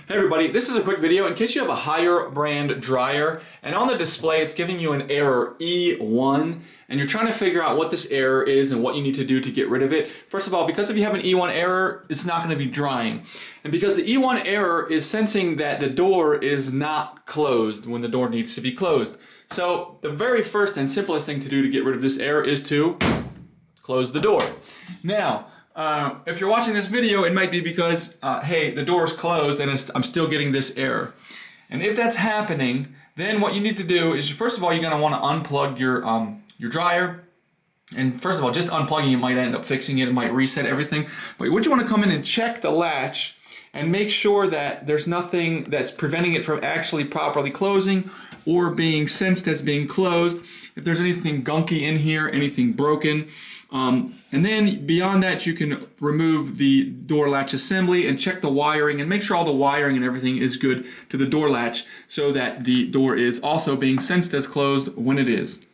Hey everybody, this is a quick video in case you have a HAIER brand dryer and on the display it's giving you an error E1 and you're trying to figure out what this error is and what you need to do to get rid of it. First of all, because if you have an E1 error, it's not going to be drying. And because the E1 error is sensing that the door is not closed when the door needs to be closed. So the very first and simplest thing to do to get rid of this error is to close the door. Now, if you're watching this video, it might be because, hey, the door is closed and I'm still getting this error. And if that's happening, then what you need to do is, first of all, you're going to want to unplug your dryer. And first of all, just unplugging it might end up fixing it. It might reset everything. But what you want to come in and check the latch and make sure that there's nothing that's preventing it from actually properly closing or being sensed as being closed. If there's anything gunky in here, anything broken. And then beyond that, you can remove the door latch assembly and check the wiring and make sure all the wiring and everything is good to the door latch so that the door is also being sensed as closed when it is.